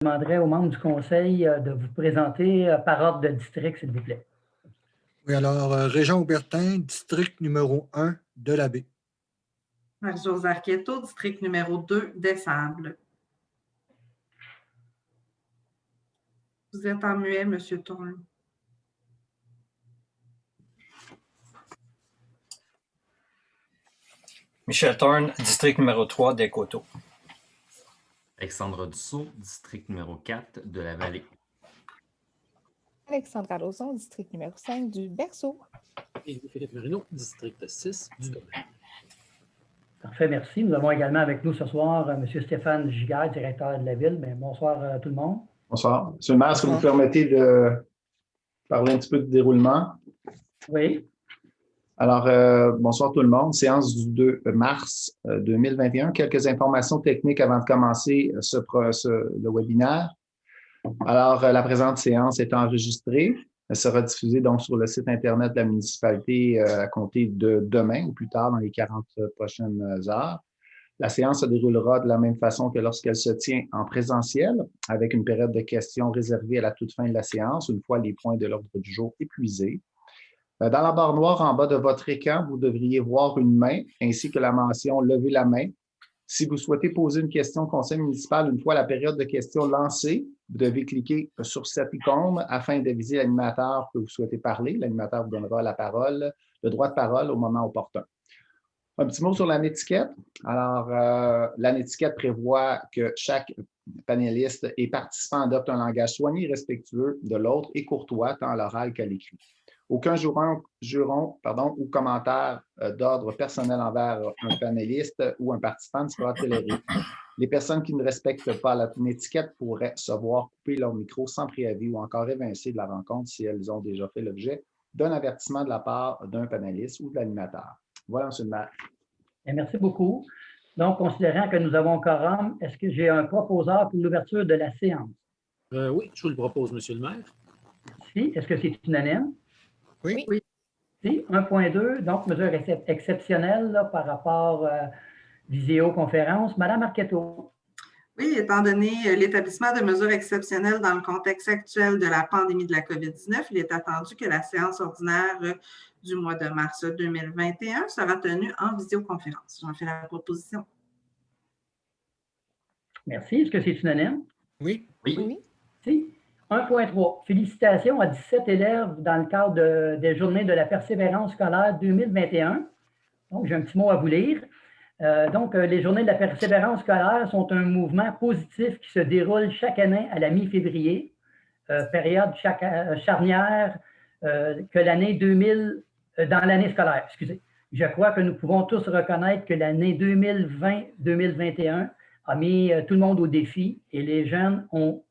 demanderai aux membres du conseil de vous présenter par ordre de district, s'il vous plaît. Oui, alors, Régent Aubertin, district numéro 1 de la baie. Marie-Josée Arquetto, district numéro 2 des Sables. Vous êtes en muet, M. Tourne. Michel Thorne, district numéro 3 des Coteaux. Alexandra Dussault, district numéro 4 de la Vallée. Alexandra Lauzon, district numéro 5 du Berceau. Et Philippe Marino, district 6 du domaine. Parfait, merci. Nous avons également avec nous ce soir M. Stéphane Giguère, directeur de la Ville. Bien, bonsoir à tout le monde. Bonsoir. Monsieur le maire, est-ce que vous me permettez de parler un petit peu du déroulement? Oui. Alors, bonsoir tout le monde. Séance du 2 mars 2021. Quelques informations techniques avant de commencer le webinaire. Alors, la présente séance est enregistrée. Elle sera diffusée donc sur le site Internet de la municipalité à compter de demain ou plus tard dans les 40 prochaines heures. La séance se déroulera de la même façon que lorsqu'elle se tient en présentiel, avec une période de questions réservée à la toute fin de la séance, une fois les points de l'ordre du jour épuisés. Dans la barre noire en bas de votre écran, vous devriez voir une main ainsi que la mention « Levez la main ». Si vous souhaitez poser une question au conseil municipal une fois la période de questions lancée, vous devez cliquer sur cette icône afin d'aviser l'animateur que vous souhaitez parler. L'animateur vous donnera la parole, le droit de parole au moment opportun. Un petit mot sur la netiquette. Alors, la netiquette prévoit que chaque panéliste et participant adopte un langage soigné et respectueux de l'autre et courtois tant à l'oral qu'à l'écrit. Aucun juron ou commentaire d'ordre personnel envers un panéliste ou un participant ne sera toléré. Les personnes qui ne respectent pas la étiquette pourraient se voir couper leur micro sans préavis ou encore évincées de la rencontre si elles ont déjà fait l'objet d'un avertissement de la part d'un panéliste ou de l'animateur. Voilà, M. le maire. Merci beaucoup. Donc, considérant que nous avons un quorum, est-ce que j'ai un proposeur pour l'ouverture de la séance? Oui, je vous le propose, M. le maire. Merci. Est-ce que c'est unanime? Oui. Oui. 1.2, donc mesure exceptionnelle là, par rapport à visioconférence. Madame Arquetto. Oui, étant donné l'établissement de mesures exceptionnelles dans le contexte actuel de la pandémie de la COVID-19, il est attendu que la séance ordinaire du mois de mars 2021 sera tenue en visioconférence. J'en fais la proposition. Merci. Est-ce que c'est unanime? Oui. Oui. Si. 1.3. Félicitations à 17 élèves dans le cadre des journées de la persévérance scolaire 2021. Donc, j'ai un petit mot à vous lire. Les journées de la persévérance scolaire sont un mouvement positif qui se déroule chaque année à la mi-février, période charnière que l'année 2000, dans l'année scolaire, excusez. Je crois que nous pouvons tous reconnaître que l'année 2020-2021 a mis tout le monde au défi et les jeunes ont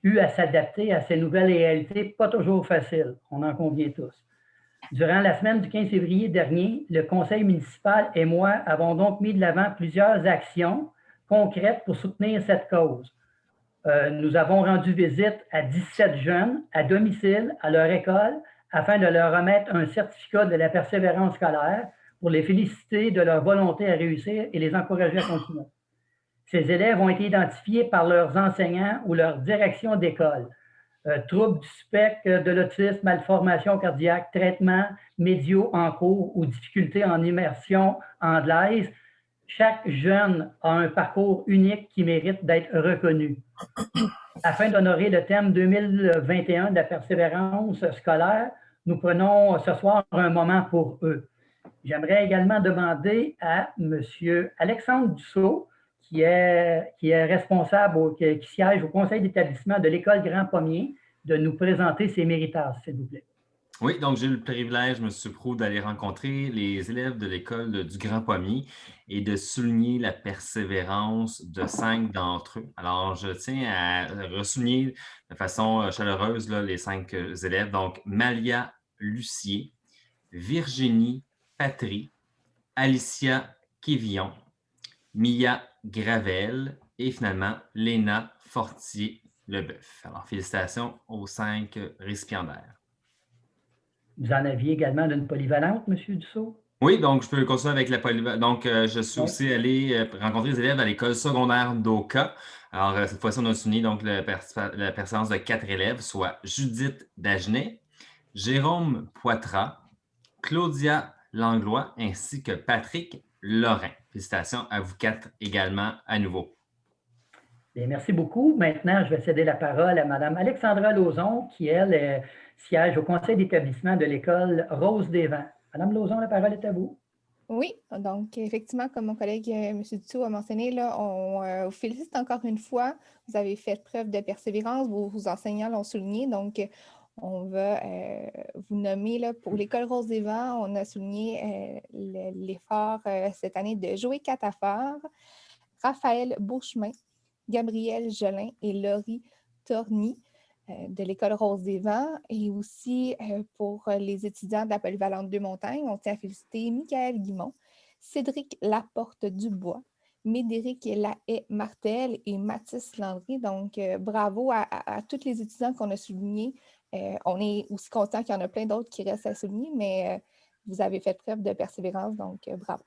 eu à s'adapter à ces nouvelles réalités pas toujours faciles, on en convient tous. Durant la semaine du 15 février dernier, le conseil municipal et moi avons donc mis de l'avant plusieurs actions concrètes pour soutenir cette cause. Nous avons rendu visite à 17 jeunes à domicile à leur école afin de leur remettre un certificat de la persévérance scolaire pour les féliciter de leur volonté à réussir et les encourager à continuer. Ces élèves ont été identifiés par leurs enseignants ou leur direction d'école. Troubles du spectre de l'autisme, malformation cardiaque, traitements médiaux en cours ou difficultés en immersion anglaise. Chaque jeune a un parcours unique qui mérite d'être reconnu. Afin d'honorer le thème 2021 de la persévérance scolaire, nous prenons ce soir un moment pour eux. J'aimerais également demander à M. Alexandre Dussault, qui est responsable, qui siège au conseil d'établissement de l'École Grand Pommier, de nous présenter ses méritages, s'il vous plaît. Oui, donc j'ai eu le privilège, M. Proulx, d'aller rencontrer les élèves de l'École du Grand Pommier et de souligner la persévérance de 5 d'entre eux. Alors, je tiens à ressouligner de façon chaleureuse là, les 5 élèves. Donc, Malia Lucier, Virginie Patry, Alicia Quévillon, Mia Gravel et finalement Léna Fortier-Leboeuf. Alors, félicitations aux 5 récipiendaires. Vous en aviez également d'une polyvalente, M. Dussault? Oui, donc je peux continuer avec la polyvalence. Donc, je suis aussi allé rencontrer les élèves à l'école secondaire d'Oka. Alors, cette fois-ci, on a souligné donc la persévérance de 4 élèves, soit Judith Dagenet, Jérôme Poitras, Claudia Langlois ainsi que Patrick Lorrain. Félicitations à vous 4 également à nouveau. Bien, merci beaucoup. Maintenant, je vais céder la parole à Mme Alexandra Lauzon, qui, elle, siège au conseil d'établissement de l'école Rose des Vents. Madame Lauzon, la parole est à vous. Oui, donc effectivement, comme mon collègue M. Dussault a mentionné, là, on vous félicite encore une fois. Vous avez fait preuve de persévérance, vos enseignants l'ont souligné. Donc, on va vous nommer là, pour l'école Rose des Vents. On a souligné l'effort cette année de Joël Catafort, Raphaël Beauchemin, Gabriel Jolin et Laurie Torny de l'école Rose des Vents. Et aussi pour les étudiants de la polyvalente Deux-Montagnes, on tient à féliciter Michael Guimont, Cédric Laporte-Dubois, Médéric Lahaye-Martel et Mathis Landry. Donc, bravo à tous les étudiants qu'on a soulignés. On est aussi content qu'il y en a plein d'autres qui restent à souligner, mais vous avez fait preuve de persévérance, donc bravo.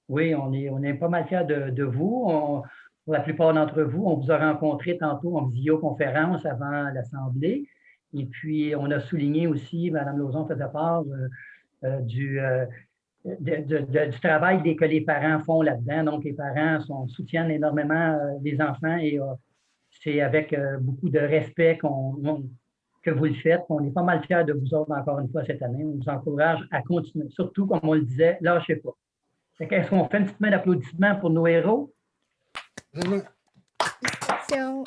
Oui, on est pas mal fiers de vous. Pour la plupart d'entre vous, on vous a rencontré tantôt en visioconférence avant l'Assemblée. Et puis, on a souligné aussi, Mme Lauzon faisait part du travail que les parents font là-dedans. Donc, les parents soutiennent énormément les enfants et c'est avec beaucoup de respect que vous le faites. On est pas mal fiers de vous autres encore une fois cette année. On vous encourage à continuer. Surtout, comme on le disait, lâchez pas. Est-ce qu'on fait une petite main d'applaudissement pour nos héros? Félicitations.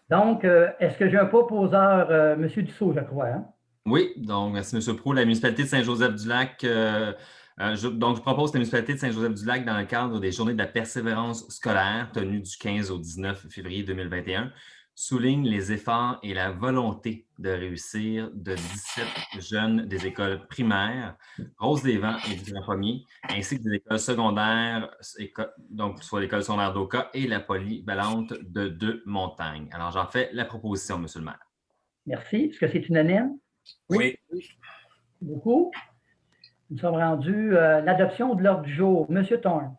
Donc, est-ce que j'ai un proposeur, M. Dussault, je crois? Hein? Oui, donc merci M. Proulx. La municipalité de Saint-Joseph-du-Lac, je propose la municipalité de Saint-Joseph-du-Lac dans le cadre des journées de la persévérance scolaire tenues du 15 au 19 février 2021 souligne les efforts et la volonté de réussir de 17 jeunes des écoles primaires, Rose des Vents et du Grand Pommier, ainsi que des écoles secondaires, donc soit l'école secondaire d'Oka et la polyvalente de Deux-Montagnes. Alors, j'en fais la proposition, M. le maire. Merci. Est-ce que c'est unanime? Oui. Beaucoup. Nous sommes rendus à l'adoption de l'ordre du jour. M. Thorne.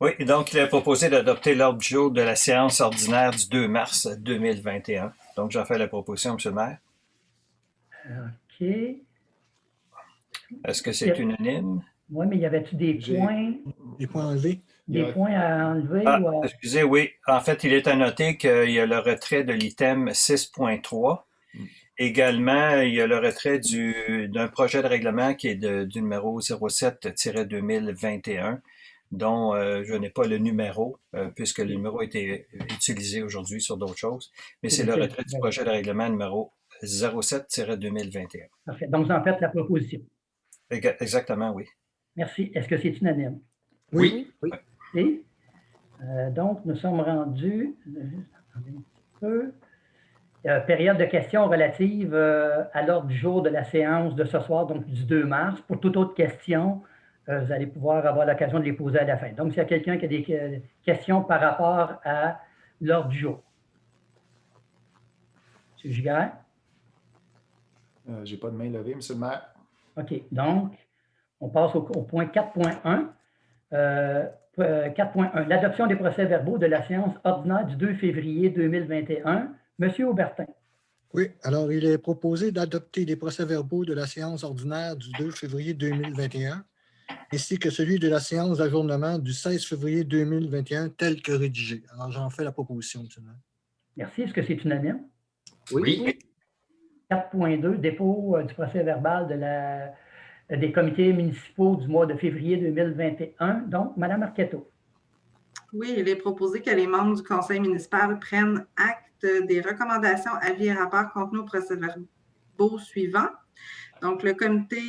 Oui, donc il est proposé d'adopter l'ordre du jour de la séance ordinaire du 2 mars 2021. Donc, j'en fais la proposition, M. le maire. OK. Est-ce que c'est unanime? Oui, mais y avait-tu des points? Des points enlevés? Des points à enlever? Excusez, oui. En fait, il est à noter qu'il y a le retrait de l'item 6.3. Également, il y a le retrait d'un projet de règlement qui est du numéro 07-2021, dont je n'ai pas le numéro, puisque le numéro a été utilisé aujourd'hui sur d'autres choses, mais c'est le retrait du projet de règlement numéro 07-2021. Parfait. Donc, vous en faites la proposition. Exactement, oui. Merci. Est-ce que c'est unanime? Oui. Et, donc, nous sommes rendus... Attendez un petit peu. Période de questions relative à l'ordre du jour de la séance de ce soir, donc du 2 mars. Pour toute autre question, vous allez pouvoir avoir l'occasion de les poser à la fin. Donc, s'il y a quelqu'un qui a des questions par rapport à l'ordre du jour. M. Giguère? Je n'ai pas de main levée, M. le maire. OK. Donc, on passe au point 4.1. 4.1. L'adoption des procès-verbaux de la séance ordinaire du 2 février 2021. Monsieur Aubertin. Oui, alors il est proposé d'adopter les procès-verbaux de la séance ordinaire du 2 février 2021 ainsi que celui de la séance d'ajournement du 16 février 2021 tel que rédigé. Alors, j'en fais la proposition, M. le maire. Merci. Est-ce que c'est unanime? Oui. 4.2, dépôt du procès-verbal des comités municipaux du mois de février 2021. Donc, Mme Arquetto. Oui, il est proposé que les membres du conseil municipal prennent acte des recommandations, avis et rapports contenus aux procès-verbaux suivants. Donc, le comité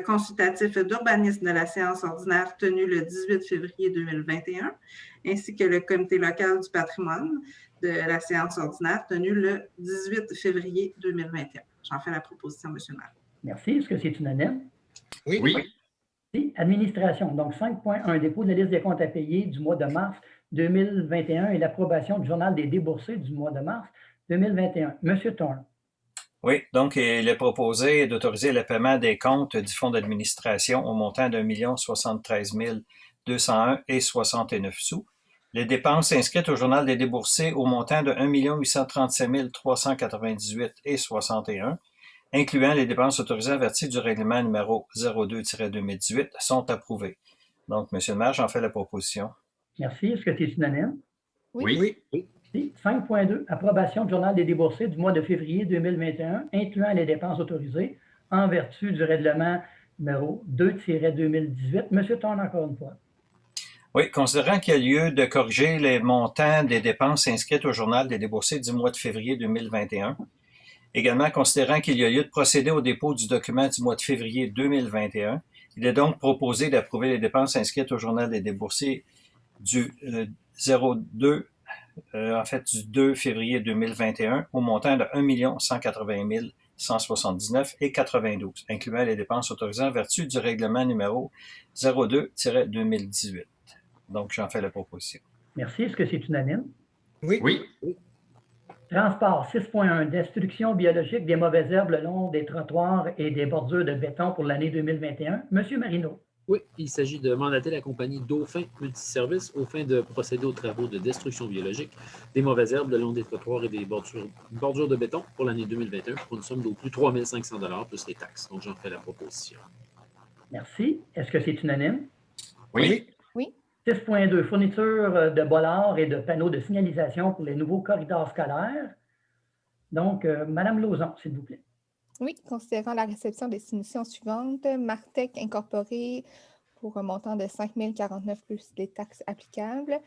consultatif d'urbanisme de la séance ordinaire tenue le 18 février 2021, ainsi que le comité local du patrimoine de la séance ordinaire tenue le 18 février 2021. J'en fais la proposition, M. le maire. Merci. Est-ce que c'est unanime? Oui. Administration. Donc, 5.1, dépôt de la liste des comptes à payer du mois de mars 2021 et l'approbation du journal des déboursés du mois de mars 2021. Monsieur Thorne. Oui, donc il est proposé d'autoriser le paiement des comptes du fonds d'administration au montant d'1 073 201,69 sous. Les dépenses inscrites au journal des déboursés au montant de 1 837 398,61, incluant les dépenses autorisées en vertu du règlement numéro 02-2018, sont approuvées. Donc, Monsieur le maire, j'en fais la proposition. Merci. Est-ce que c'est unanime? Oui. Oui. 5.2, approbation du journal des déboursés du mois de février 2021, incluant les dépenses autorisées en vertu du règlement numéro 2-2018. Monsieur Thorne, encore une fois. Oui, considérant qu'il y a lieu de corriger les montants des dépenses inscrites au journal des déboursés du mois de février 2021, également considérant qu'il y a lieu de procéder au dépôt du document du mois de février 2021, il est donc proposé d'approuver les dépenses inscrites au journal des déboursés du 2 février 2021 au montant de 1 180 179,92, incluant les dépenses autorisées en vertu du règlement numéro 02-2018. Donc, j'en fais la proposition. Merci. Est-ce que c'est unanime? Oui. Transport 6.1, destruction biologique des mauvaises herbes le long des trottoirs et des bordures de béton pour l'année 2021. Monsieur Marino. Oui, il s'agit de mandater la compagnie Dauphin Multiservices aux fins de procéder aux travaux de destruction biologique des mauvaises herbes le long des trottoirs et des bordures de béton pour l'année 2021 pour une somme d'au plus 3 500 $ plus les taxes. Donc, j'en fais la proposition. Merci. Est-ce que c'est unanime? Oui. 6.2, fourniture de bollards et de panneaux de signalisation pour les nouveaux corridors scolaires. Donc, Madame Lauzon, s'il vous plaît. Oui, considérant la réception des soumissions suivantes, Martech Incorporé pour un montant de 5 049 plus les taxes applicables,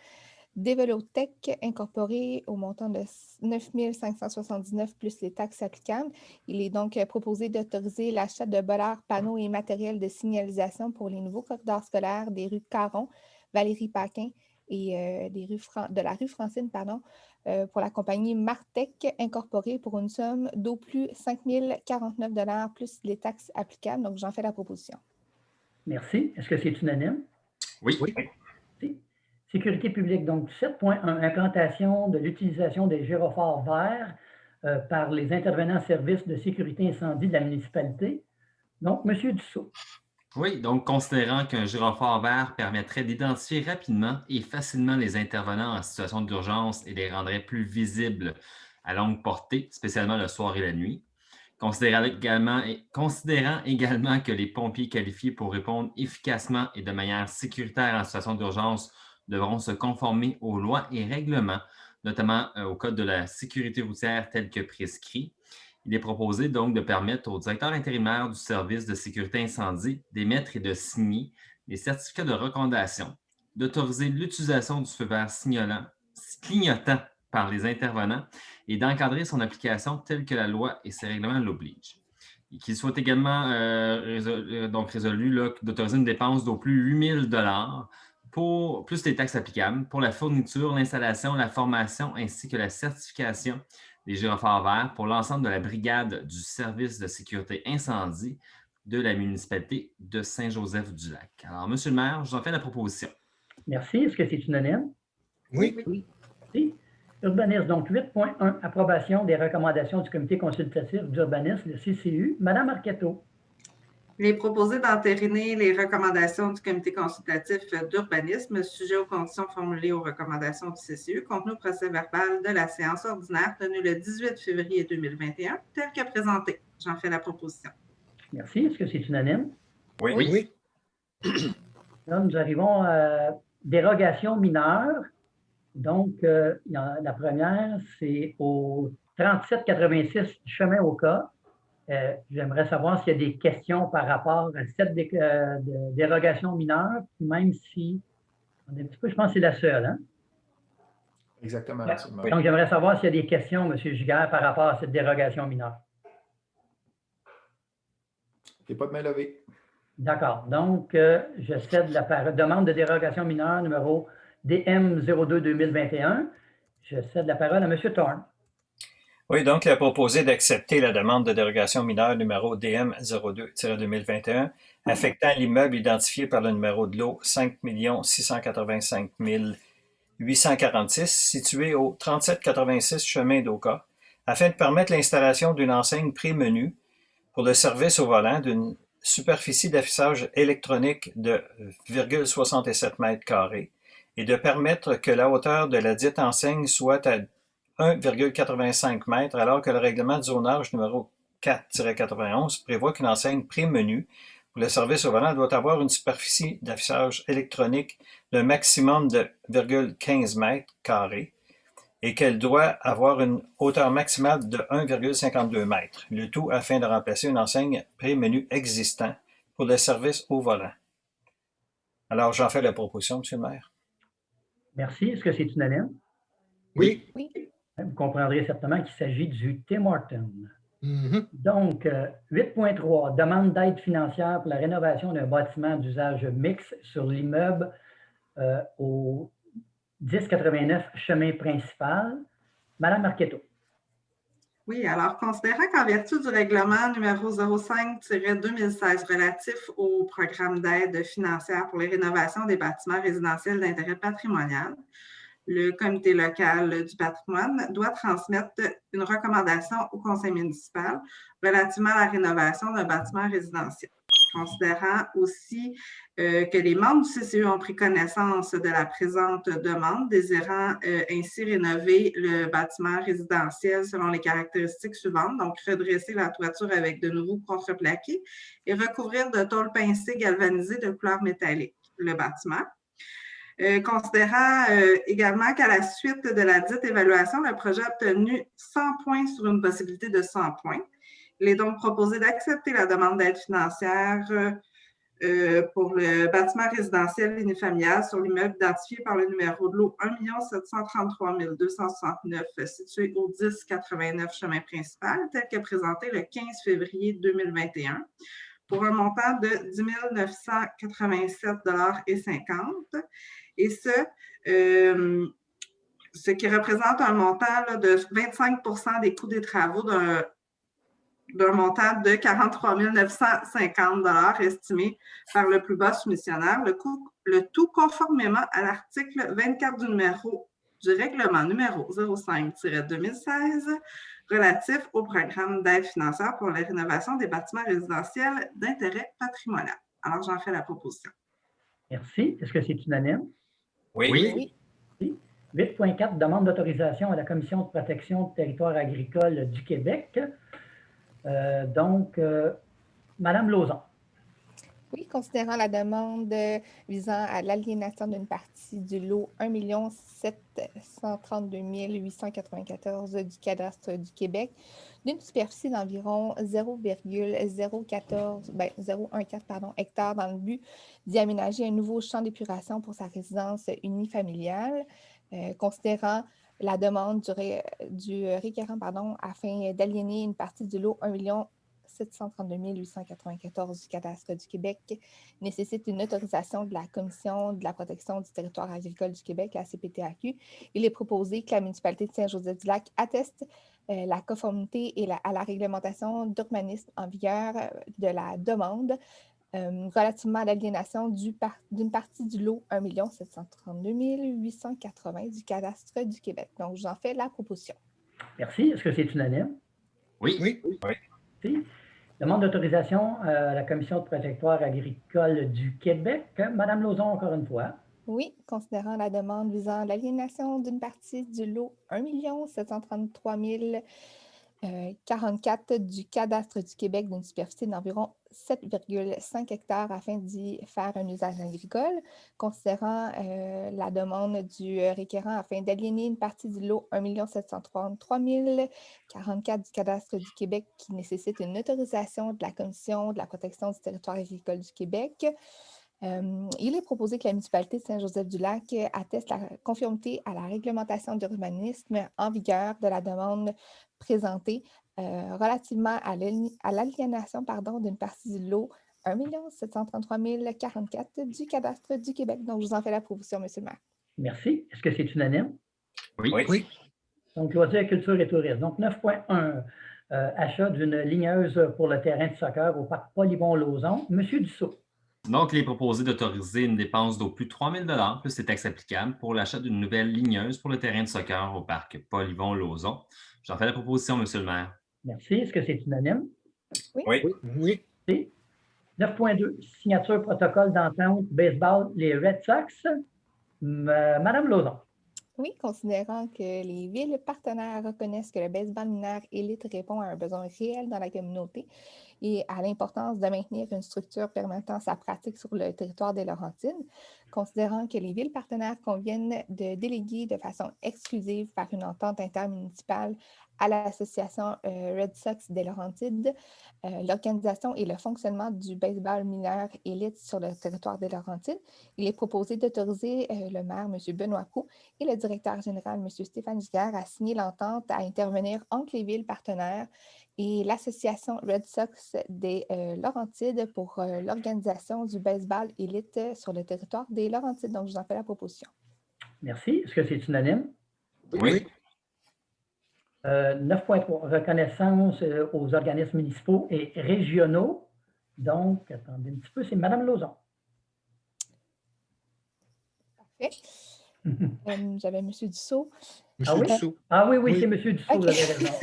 Develotech Incorporé au montant de 9 579 plus les taxes applicables. Il est donc proposé d'autoriser l'achat de bollards, panneaux et matériel de signalisation pour les nouveaux corridors scolaires des rues Caron, Valérie Paquin et de la rue Francine, pour la compagnie Martech Incorporée pour une somme d'au plus 5 049 $ plus les taxes applicables. Donc, j'en fais la proposition. Merci. Est-ce que c'est unanime? Oui. Sécurité publique, donc 7.1, implantation de l'utilisation des gyrophares verts par les intervenants services de sécurité incendie de la municipalité. Donc, M. Dussault. Oui, donc considérant qu'un gyrophare vert permettrait d'identifier rapidement et facilement les intervenants en situation d'urgence et les rendrait plus visibles à longue portée, spécialement le soir et la nuit. Considérant également que les pompiers qualifiés pour répondre efficacement et de manière sécuritaire en situation d'urgence devront se conformer aux lois et règlements, notamment au Code de la sécurité routière tel que prescrit. Il est proposé donc de permettre au directeur intérimaire du service de sécurité incendie d'émettre et de signer des certificats de recommandation, d'autoriser l'utilisation du feu vert clignotant par les intervenants et d'encadrer son application telle que la loi et ses règlements l'obligent. Et qu'il soit également résolu d'autoriser une dépense d'au plus 8 000 $ pour plus les taxes applicables pour la fourniture, l'installation, la formation ainsi que la certification des gyrophares verts pour l'ensemble de la brigade du service de sécurité incendie de la municipalité de Saint-Joseph-du-Lac. Alors, Monsieur le maire, je vous en fais la proposition. Merci. Est-ce que c'est unanime? Oui. Merci. Urbanisme, donc 8.1, approbation des recommandations du comité consultatif d'urbanisme, le CCU. Madame Arquetto. Il est proposé d'entériner les recommandations du comité consultatif d'urbanisme sujet aux conditions formulées aux recommandations du CCU contenu au procès-verbal de la séance ordinaire tenue le 18 février 2021, tel que présenté. J'en fais la proposition. Merci. Est-ce que c'est unanime? Oui. Là, nous arrivons à dérogation mineure. Donc, la première, c'est au 3786 chemin au cas. J'aimerais savoir s'il y a des questions par rapport à cette dérogation mineure, puis même si, je pense que c'est la seule. Hein? Exactement. Ouais. Donc, j'aimerais savoir s'il y a des questions, M. Giguère, par rapport à cette dérogation mineure. Il n'y a pas de main levée. D'accord. Donc, je cède la parole. Demande de dérogation mineure numéro DM02-2021. Je cède la parole à M. Thorne. Oui, donc, il a proposé d'accepter la demande de dérogation mineure numéro DM02-2021 affectant l'immeuble identifié par le numéro de lot 5 685 846 situé au 3786 chemin d'Oka afin de permettre l'installation d'une enseigne pré-menu pour le service au volant d'une superficie d'affichage électronique de 0,67 m² et de permettre que la hauteur de la dite enseigne soit à 1,85 m, alors que le règlement du zonage numéro 4-91 prévoit qu'une enseigne pré-menu pour le service au volant doit avoir une superficie d'affichage électronique d'un maximum de 0,15 m² et qu'elle doit avoir une hauteur maximale de 1,52 m, le tout afin de remplacer une enseigne pré-menu existant pour le service au volant. Alors, j'en fais la proposition, M. le maire. Merci. Est-ce que c'est unanime? Oui. Oui. Vous comprendrez certainement qu'il s'agit du Tim Hortons. Mhm. Donc, 8.3, demande d'aide financière pour la rénovation d'un bâtiment d'usage mixte sur l'immeuble au 1089 chemin principal. Madame Marchetto. Oui, alors, considérant qu'en vertu du règlement numéro 05-2016 relatif au programme d'aide financière pour les rénovations des bâtiments résidentiels d'intérêt patrimonial, le comité local du patrimoine doit transmettre une recommandation au conseil municipal relativement à la rénovation d'un bâtiment résidentiel. Considérant aussi que les membres du CCE ont pris connaissance de la présente demande, désirant ainsi rénover le bâtiment résidentiel selon les caractéristiques suivantes, donc redresser la toiture avec de nouveaux contreplaqués et recouvrir de tôle pincée galvanisée de couleur métallique le bâtiment. Considérant également qu'à la suite de la dite évaluation, le projet a obtenu 100 points sur une possibilité de 100 points. Il est donc proposé d'accepter la demande d'aide financière pour le bâtiment résidentiel unifamilial sur l'immeuble identifié par le numéro de lot 1 733 269 situé au 1089 chemin principal, tel que présenté le 15 février 2021, pour un montant de 10 987,50 $, et ce qui représente un montant là, de 25 % des coûts des travaux d'un montant de 43 950 $ estimé par le plus bas soumissionnaire, le tout conformément à l'article 24 du règlement numéro 05-2016 relatif au programme d'aide financière pour la rénovation des bâtiments résidentiels d'intérêt patrimonial. Alors, j'en fais la proposition. Merci. Est-ce que c'est unanime? Oui. 8.4, demande d'autorisation à la Commission de protection du territoire agricole du Québec. Madame Lauzon. Oui, considérant la demande visant à l'aliénation d'une partie du lot 1 732 894 du cadastre du Québec, d'une superficie d'environ 0,014 hectares dans le but d'y aménager un nouveau champ d'épuration pour sa résidence unifamiliale, considérant la demande du requérant afin d'aliéner une partie du lot 1 732 894 du cadastre du Québec nécessite une autorisation de la Commission de la protection du territoire agricole du Québec, la CPTAQ. Il est proposé que la municipalité de Saint-Joseph-du-Lac atteste la conformité à la réglementation d'urbanisme en vigueur de la demande relativement à l'aliénation d'une partie du lot 1 732 880 du cadastre du Québec. Donc, j'en fais la proposition. Merci. Est-ce que c'est unanime? Oui. Merci. Demande d'autorisation à la Commission de protectoire agricole du Québec. Madame Lauzon, encore une fois. Oui, considérant la demande visant l'aliénation d'une partie du lot 1 733 044 du cadastre du Québec d'une superficie d'environ 7,5 hectares afin d'y faire un usage agricole, considérant la demande du requérant afin d'aliéner une partie du lot 1 733 044 du cadastre du Québec qui nécessite une autorisation de la Commission de la protection du territoire agricole du Québec. Il est proposé que la municipalité de Saint-Joseph-du-Lac atteste la conformité à la réglementation d'urbanisme en vigueur de la demande présentée relativement à l'aliénation d'une partie du lot 1 733 044 du cadastre du Québec. Donc, je vous en fais la proposition, M. le maire. Merci. Est-ce que c'est unanime? Oui. Donc, loisirs, culture et tourisme. Donc, 9.1, achat d'une ligneuse pour le terrain de soccer au parc Polygon-Lauzon. Monsieur Dussault. Donc, il est proposé d'autoriser une dépense d'au plus 3 000 plus les taxes applicables pour l'achat d'une nouvelle ligneuse pour le terrain de soccer au parc Paul-Yvon-Lauzon. J'en fais la proposition, Monsieur le maire. Merci. Est-ce que c'est unanime? Oui. Oui. 9.2, signature protocole d'entente baseball, les Red Sox. Madame Lauzon. Oui, considérant que les villes partenaires reconnaissent que le baseball mineur élite répond à un besoin réel dans la communauté et à l'importance de maintenir une structure permettant sa pratique sur le territoire des Laurentides, considérant que les villes partenaires conviennent de déléguer de façon exclusive par une entente intermunicipale à l'association Red Sox des Laurentides, l'organisation et le fonctionnement du baseball mineur élite sur le territoire des Laurentides, il est proposé d'autoriser le maire, M. Benoît Proulx, et le directeur général, M. Stéphane Giguère, à signer l'entente à intervenir entre les villes partenaires et l'association Red Sox des Laurentides pour l'organisation du baseball élite sur le territoire des Laurentides. Donc, je vous en fais la proposition. Merci. Est-ce que c'est unanime? Oui. 9.3, reconnaissance aux organismes municipaux et régionaux. Donc, attendez un petit peu, c'est Madame Lauzon. Parfait. J'avais M. Dussault. Monsieur oui? Dussault. Ah oui, Oui. c'est M. Dussault, Ok. vous avez raison.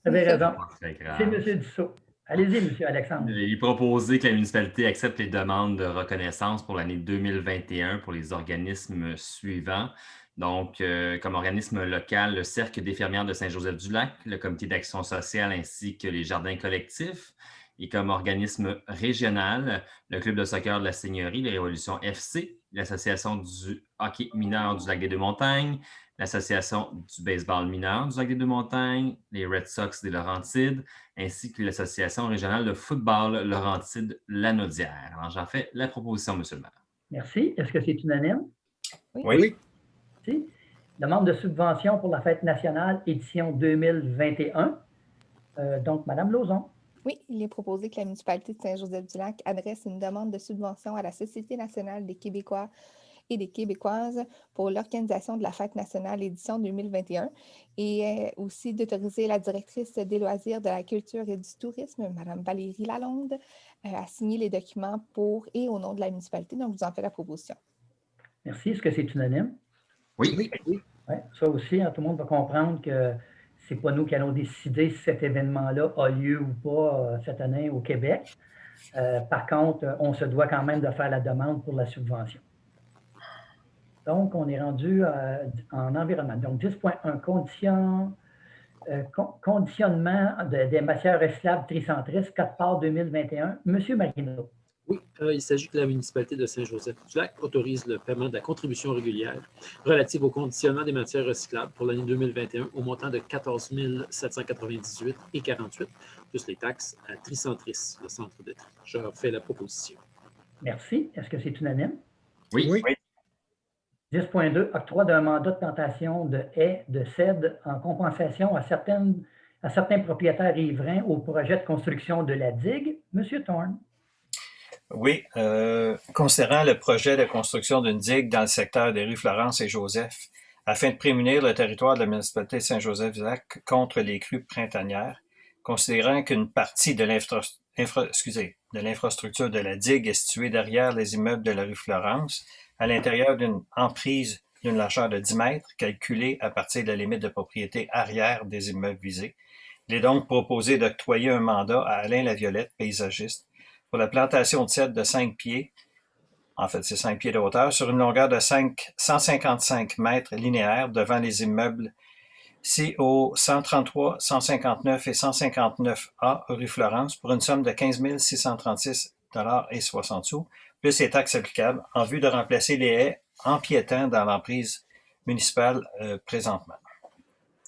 Vous avez raison. Très grave. C'est M. Dussault. Allez-y, M. Alexandre. Il est proposé que la municipalité accepte les demandes de reconnaissance pour l'année 2021 pour les organismes suivants. Donc, comme organisme local, le Cercle des fermières de Saint-Joseph-du-Lac, le Comité d'action sociale ainsi que les jardins collectifs. Et comme organisme régional, le Club de soccer de la Seigneurie, les Révolutions FC, l'Association du hockey mineur du Lac-des-Deux-Montagnes, l'Association du baseball mineur du Lac-des-Deux-Montagnes, les Red Sox des Laurentides, ainsi que l'Association régionale de football Laurentides-Lanaudière. Alors, j'en fais la proposition, M. le maire. Merci. Est-ce que c'est unanime? Oui. Merci. Demande de subvention pour la fête nationale, édition 2021. Donc, Madame Lauzon. Oui, il est proposé que la municipalité de Saint-Joseph-du-Lac adresse une demande de subvention à la Société nationale des Québécois et des Québécoises pour l'organisation de la Fête nationale édition 2021 et aussi d'autoriser la directrice des loisirs, de la culture et du tourisme, Mme Valérie Lalonde, à signer les documents pour et au nom de la municipalité. Donc, je vous en fais la proposition. Merci. Est-ce que c'est unanime? Oui. Ouais, ça aussi, tout le monde va comprendre que ce n'est pas nous qui allons décider si cet événement-là a lieu ou pas cette année au Québec. Par contre, on se doit quand même de faire la demande pour la subvention. Donc, on est rendu en environnement. Donc, 10.1, conditionnement des matières recyclables tricentristes, 4 parts 2021. Monsieur Marino. Oui, il s'agit que la municipalité de Saint-Joseph-du-Lac autorise le paiement de la contribution régulière relative au conditionnement des matières recyclables pour l'année 2021 au montant de 14 798,48 plus les taxes à Tricentris, le centre de tri. Je fais la proposition. Merci. Est-ce que c'est unanime? Oui. 10.2, octroi d'un mandat de plantation de haies de cèdre en compensation à certains propriétaires riverains au projet de construction de la digue. Monsieur Thorne. Oui, considérant le projet de construction d'une digue dans le secteur des rues Florence et Joseph, afin de prémunir le territoire de la municipalité de Saint-Joseph-du-Lac contre les crues printanières, considérant qu'une partie de l'infrastructure de la digue est située derrière les immeubles de la rue Florence, à l'intérieur d'une emprise d'une largeur de 10 mètres, calculée à partir de la limite de propriété arrière des immeubles visés. Il est donc proposé d'octroyer un mandat à Alain Laviolette, paysagiste, pour la plantation de cèdre de 5 pieds, en fait c'est 5 pieds de hauteur, sur une longueur de 155 mètres linéaires devant les immeubles CO 133, 159 et 159A rue Florence pour une somme de 15 636,60 $, plus les taxes applicables, en vue de remplacer les haies empiétant dans l'emprise municipale présentement.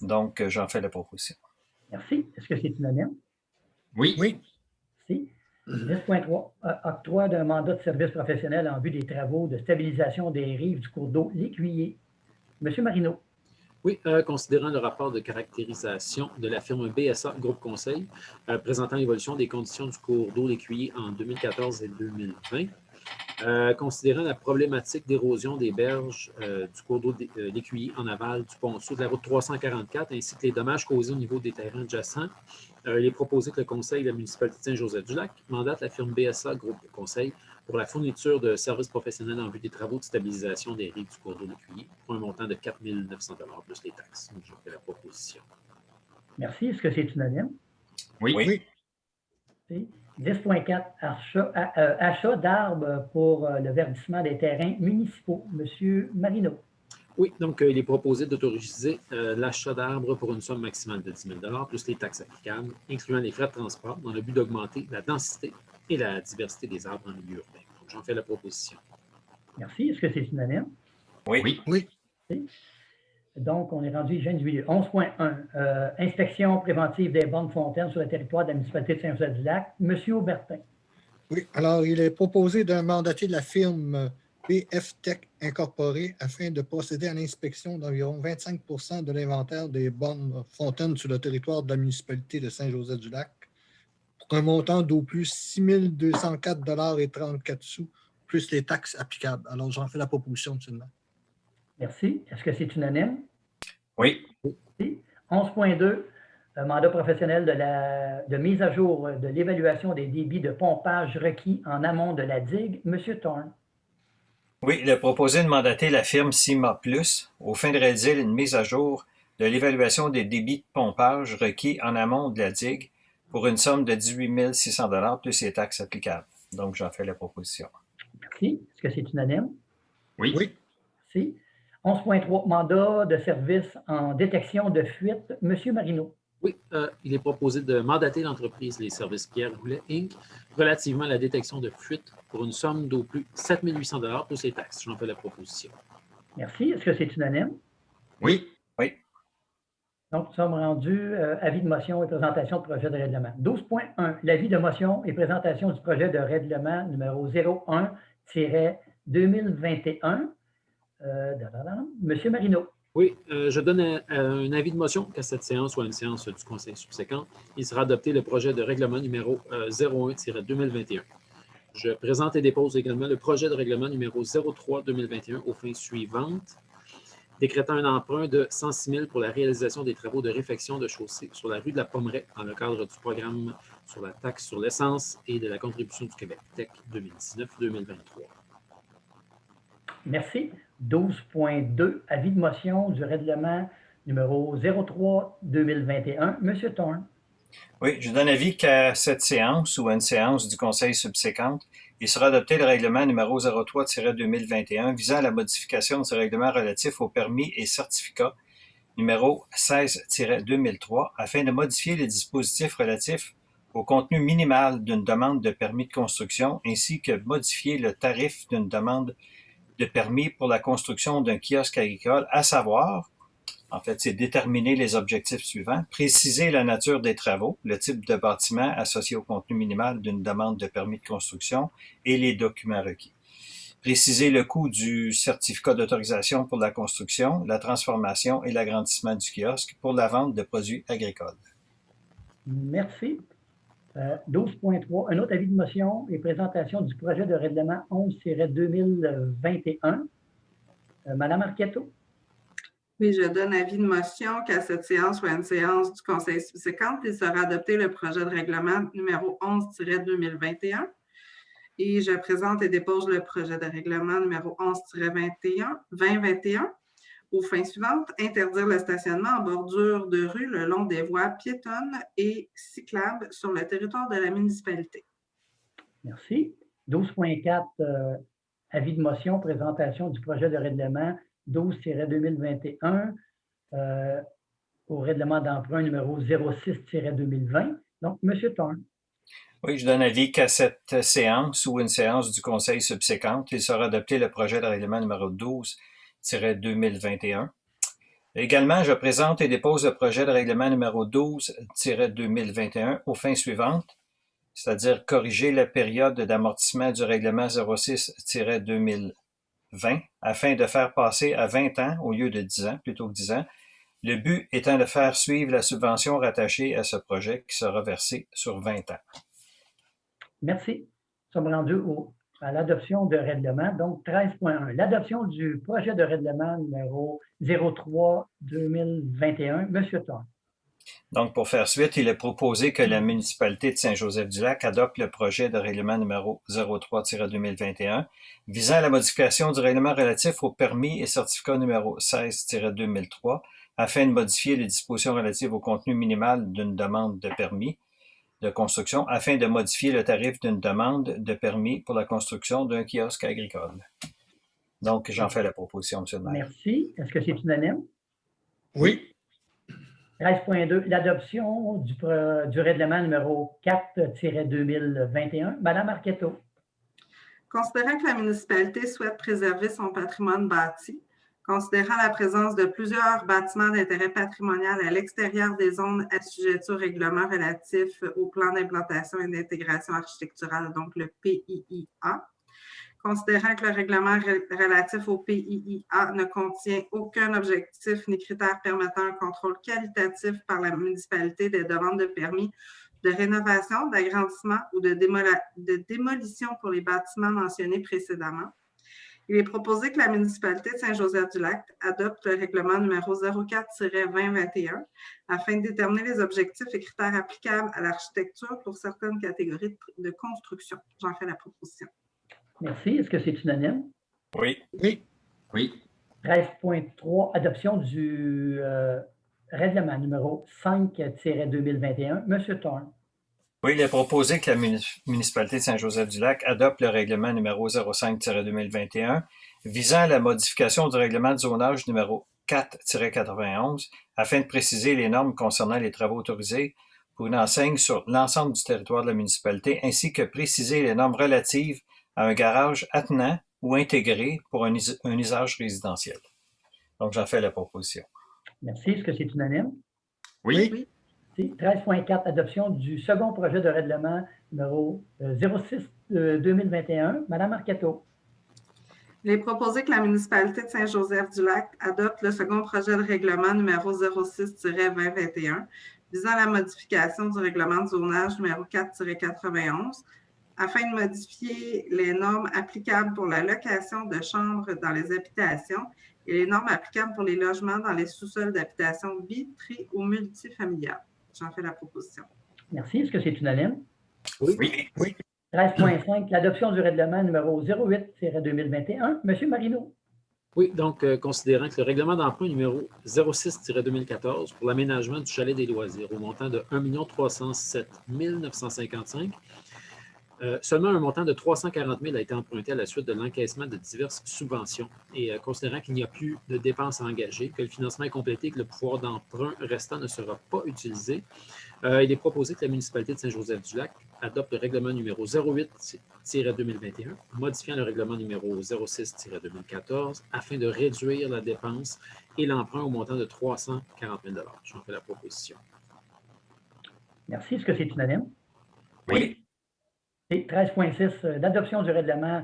Donc, j'en fais la proposition. Merci. Est-ce que c'est unanime? Oui. Merci. 10.3, octroi d'un mandat de service professionnel en vue des travaux de stabilisation des rives du cours d'eau L'Écuyer. Monsieur Marino. Oui, considérant le rapport de caractérisation de la firme BSA Groupe Conseil présentant l'évolution des conditions du cours d'eau L'Écuyer en 2014 et 2020, considérant la problématique d'érosion des berges du cours d'eau L'Écuyer en aval du ponceau de la route 344 ainsi que les dommages causés au niveau des terrains adjacents, il est proposé que le Conseil de la municipalité de Saint-Joseph-du-Lac mandate la firme BSA Groupe Conseil pour la fourniture de services professionnels en vue des travaux de stabilisation des rives du cours d'eau de Cuillé pour un montant de 4 900 $ plus les taxes. Donc, je fais la proposition. Merci. Est-ce que c'est unanime? Oui. Oui. 10.4, achat d'arbres pour le verdissement des terrains municipaux. Monsieur Marino. Oui, donc il est proposé d'autoriser l'achat d'arbres pour une somme maximale de 10 000 $ plus les taxes applicables, incluant les frais de transport, dans le but d'augmenter la densité et la diversité des arbres en milieu urbain. Donc, j'en fais la proposition. Merci. Est-ce que c'est unanime? Oui. Oui. Donc, on est rendu juin 18. 11.1, inspection préventive des bornes fontaines sur le territoire de la municipalité de Saint-Joseph-du-Lac. Monsieur Aubertin. Oui. Alors, il est proposé de mandater la firme BF Tech Incorporée afin de procéder à l'inspection d'environ 25 % de l'inventaire des bornes fontaines sur le territoire de la municipalité de Saint-Joseph-du-Lac pour un montant d'au plus 6 204,34 $ plus les taxes applicables. Alors, j'en fais la proposition, M. le maire. Merci. Est-ce que c'est unanime? Oui. 11.2, mandat professionnel de mise à jour de l'évaluation des débits de pompage requis en amont de la digue. Monsieur Thorne. Oui, il a proposé de mandater la firme CIMA Plus aux fins de réaliser une mise à jour de l'évaluation des débits de pompage requis en amont de la digue pour une somme de 18 600 $ plus les taxes applicables. Donc, j'en fais la proposition. Merci. Est-ce que c'est unanime? Oui. Oui. Merci. 11.3, mandat de service en détection de fuite. Monsieur Marino. Oui, il est proposé de mandater l'entreprise Les Services Pierre Goulet, Inc. relativement à la détection de fuite pour une somme d'au plus 7 800 $ plus les taxes. J'en fais la proposition. Merci. Est-ce que c'est unanime? Oui. Oui. Donc, nous sommes rendus avis de motion et présentation de projet de règlement. 12.1, l'avis de motion et présentation du projet de règlement numéro 01-2021. Monsieur Marino. Oui, je donne un avis de motion qu'à cette séance ou à une séance du Conseil subséquente, il sera adopté le projet de règlement numéro 01-2021. Je présente et dépose également le projet de règlement numéro 03-2021 aux fins suivantes, décrétant un emprunt de 106 000 pour la réalisation des travaux de réfection de chaussée sur la rue de la Pommeraie dans le cadre du programme sur la taxe sur l'essence et de la contribution du Québec Tech 2019-2023. Merci. 12.2, avis de motion du règlement numéro 03-2021. Monsieur Thorne. Oui, je donne avis qu'à cette séance ou à une séance du Conseil subséquente, il sera adopté le règlement numéro 03-2021 visant à la modification du règlement relatif aux permis et certificats numéro 16-2003 afin de modifier les dispositifs relatifs au contenu minimal d'une demande de permis de construction ainsi que modifier le tarif d'une demande de permis pour la construction d'un kiosque agricole, à savoir, en fait, c'est déterminer les objectifs suivants, préciser la nature des travaux, le type de bâtiment associé au contenu minimal d'une demande de permis de construction et les documents requis. Préciser le coût du certificat d'autorisation pour la construction, la transformation et l'agrandissement du kiosque pour la vente de produits agricoles. Merci. 12.3, un autre avis de motion et présentation du projet de règlement 11-2021. Madame Arquetto. Oui, je donne avis de motion qu'à cette séance ou à une séance du Conseil subséquente, il sera adopté le projet de règlement numéro 11-2021. Et je présente et dépose le projet de règlement numéro 11-2021 aux fins suivantes, interdire le stationnement en bordure de rue le long des voies piétonnes et cyclables sur le territoire de la municipalité. Merci. 12.4, avis de motion, présentation du projet de règlement 12-2021 au règlement d'emprunt numéro 06-2020. Donc, M. Thorne. Oui, je donne avis qu'à cette séance ou une séance du Conseil subséquente, il sera adopté le projet de règlement numéro 12-2021. Également, je présente et dépose le projet de règlement numéro 12-2021 aux fins suivantes, c'est-à-dire corriger la période d'amortissement du règlement 06-2020 afin de faire passer à 20 ans au lieu de 10 ans, plutôt que 10 ans, le but étant de faire suivre la subvention rattachée à ce projet qui sera versée sur 20 ans. Merci. Nous sommes rendus à l'adoption de règlement, donc 13.1. L'adoption du projet de règlement numéro 03-2021. Monsieur Thorne. Donc, pour faire suite, il est proposé que la municipalité de Saint-Joseph-du-Lac adopte le projet de règlement numéro 03-2021 visant à la modification du règlement relatif aux permis et certificats numéro 16-2003 afin de modifier les dispositions relatives au contenu minimal d'une demande de permis de construction afin de modifier le tarif d'une demande de permis pour la construction d'un kiosque agricole. Donc, j'en fais la proposition, M. le maire. Merci. Est-ce que c'est unanime? Oui. 13.2, l'adoption du règlement numéro 4-2021. Madame Arquetto. Considérant que la municipalité souhaite préserver son patrimoine bâti, considérant la présence de plusieurs bâtiments d'intérêt patrimonial à l'extérieur des zones assujetties au règlement relatif au plan d'implantation et d'intégration architecturale, donc le PIIA, considérant que le règlement relatif au PIIA ne contient aucun objectif ni critère permettant un contrôle qualitatif par la municipalité des demandes de permis de rénovation, d'agrandissement ou de démolition pour les bâtiments mentionnés précédemment, il est proposé que la municipalité de Saint-Joseph-du-Lac adopte le règlement numéro 04-2021 afin de déterminer les objectifs et critères applicables à l'architecture pour certaines catégories de construction. J'en fais la proposition. Merci. Est-ce que c'est unanime? Oui. Oui. Oui. 13.3, adoption du règlement numéro 5-2021. Monsieur Thorne. Oui, il est proposé que la municipalité de Saint-Joseph-du-Lac adopte le règlement numéro 05-2021 visant à la modification du règlement de zonage numéro 4-91 afin de préciser les normes concernant les travaux autorisés pour une enseigne sur l'ensemble du territoire de la municipalité ainsi que préciser les normes relatives à un garage attenant ou intégré pour un usage résidentiel. Donc, j'en fais la proposition. Merci. Est-ce que c'est unanime? Oui. 13.4, adoption du second projet de règlement numéro 06-2021. Madame Arquetto. Il est proposé que la municipalité de Saint-Joseph-du-Lac adopte le second projet de règlement numéro 06-2021 visant la modification du règlement de zonage numéro 4-91 afin de modifier les normes applicables pour la location de chambres dans les habitations et les normes applicables pour les logements dans les sous-sols d'habitations bi-, ou multifamiliales. J'en fais la proposition. Merci. Est-ce que c'est unanime? Oui. 13.5, l'adoption du règlement numéro 08-2021. Monsieur Marino. Oui, donc, considérant que le règlement d'emprunt numéro 06-2014 pour l'aménagement du chalet des loisirs au montant de 1 307 955, seulement un montant de 340 000 a été emprunté à la suite de l'encaissement de diverses subventions. Et considérant qu'il n'y a plus de dépenses à engager, que le financement est complété et que le pouvoir d'emprunt restant ne sera pas utilisé, il est proposé que la municipalité de Saint-Joseph-du-Lac adopte le règlement numéro 08-2021, modifiant le règlement numéro 06-2014 afin de réduire la dépense et l'emprunt au montant de 340 000 $. J'en fais la proposition. Merci. Est-ce que c'est unanime? Oui. 13.6, l'adoption du règlement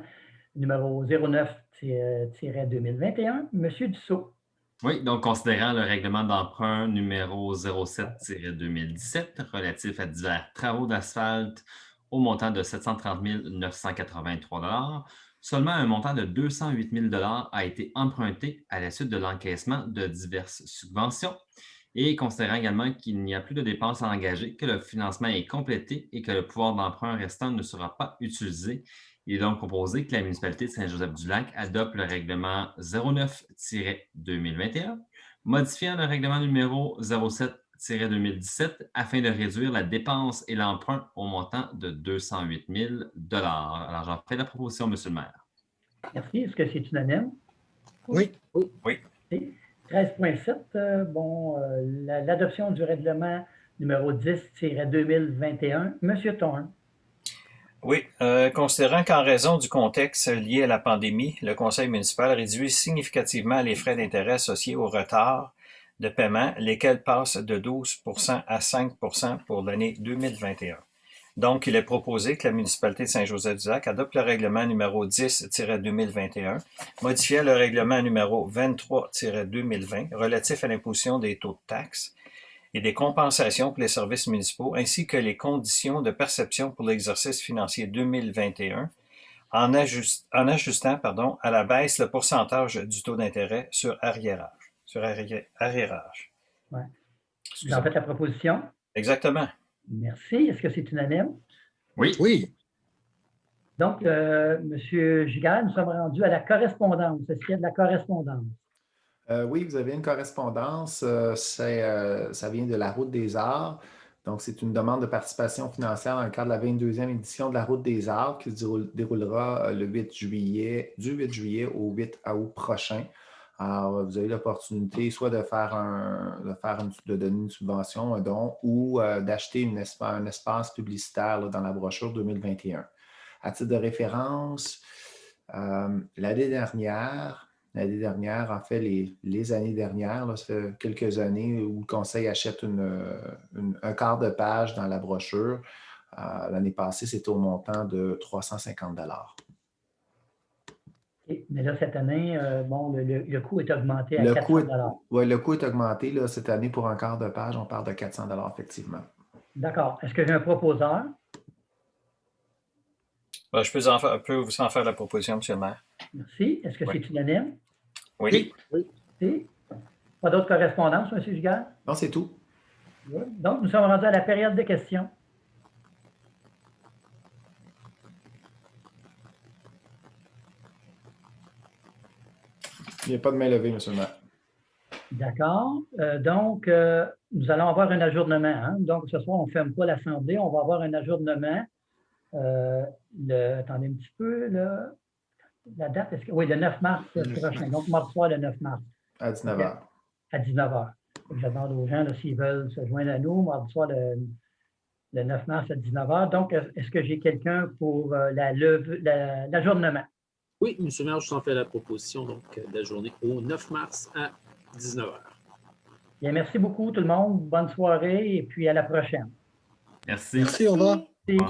numéro 09-2021. Monsieur Dussault. Oui, donc considérant le règlement d'emprunt numéro 07-2017 relatif à divers travaux d'asphalte au montant de 730 983 $, seulement un montant de 208 000 $ a été emprunté à la suite de l'encaissement de diverses subventions. Et considérant également qu'il n'y a plus de dépenses à engager, que le financement est complété et que le pouvoir d'emprunt restant ne sera pas utilisé, il est donc proposé que la municipalité de Saint-Joseph-du-Lac adopte le règlement 09-2021, modifiant le règlement numéro 07-2017 afin de réduire la dépense et l'emprunt au montant de 208 000 $. Alors, j'en fais la proposition, M. le maire. Merci. Est-ce que c'est unanime? Oui. 13.7, l'adoption du règlement numéro 10-2021. Monsieur Thorne. Oui, considérant qu'en raison du contexte lié à la pandémie, le conseil municipal réduit significativement les frais d'intérêt associés au retard de paiement, lesquels passent de 12 % à 5 % pour l'année 2021. Donc, il est proposé que la municipalité de Saint-Joseph-du-Lac adopte le règlement numéro 10-2021, modifiant le règlement numéro 23-2020 relatif à l'imposition des taux de taxes et des compensations pour les services municipaux, ainsi que les conditions de perception pour l'exercice financier 2021, en ajustant à la baisse le pourcentage du taux d'intérêt sur arriérage. Ouais. Vous en faites la proposition? Exactement. Merci. Est-ce que c'est unanime? Oui. Oui. Donc, M. Giguère, nous sommes rendus à la correspondance. Est-ce qu'il y a de la correspondance? Oui, vous avez une correspondance. Ça vient de la Route des Arts. Donc, c'est une demande de participation financière dans le cadre de la 22e édition de la Route des Arts qui se déroulera le 8 juillet, du 8 juillet au 8 août prochain. Alors, vous avez l'opportunité soit de de donner une subvention, un don, ou d'acheter un espace publicitaire là, dans la brochure 2021. À titre de référence, l'année dernière, en fait, les années dernières, là, ça fait quelques années où le conseil achète un quart de page dans la brochure. L'année passée, c'était au montant de 350 $. Okay. Mais là, cette année, bon, le coût est augmenté à 400 $. Oui, le coût est augmenté. Là, cette année, pour un quart de page, on parle de 400 $, effectivement. D'accord. Est-ce que j'ai un proposeur? Ben, je peux vous en faire la proposition, M. le maire. Merci. Est-ce que Oui. c'est unanime? Oui. Oui. Pas d'autres correspondances, M. Giguère? Non, c'est tout. Oui. Donc, nous sommes rendus à la période de questions. Il n'y a pas de main levée, M. le maire. D'accord. Donc, nous allons avoir un ajournement. Hein? Donc, ce soir, on ne ferme pas l'Assemblée. On va avoir un ajournement. Attendez un petit peu. Là. La date, oui, le 9 mars prochain. Donc, mardi soir, le 9 mars. À 19 h. À 19 h. Je demande aux gens s'ils veulent se joindre à nous, mardi soir, le 9 mars à 19 h. Donc, est-ce que j'ai quelqu'un pour l'ajournement? Oui, M. le maire, je vous en fais la proposition donc, d'ajourner au 9 mars à 19 h. Bien, merci beaucoup tout le monde. Bonne soirée et puis à la prochaine. Merci. Merci, au revoir. Merci.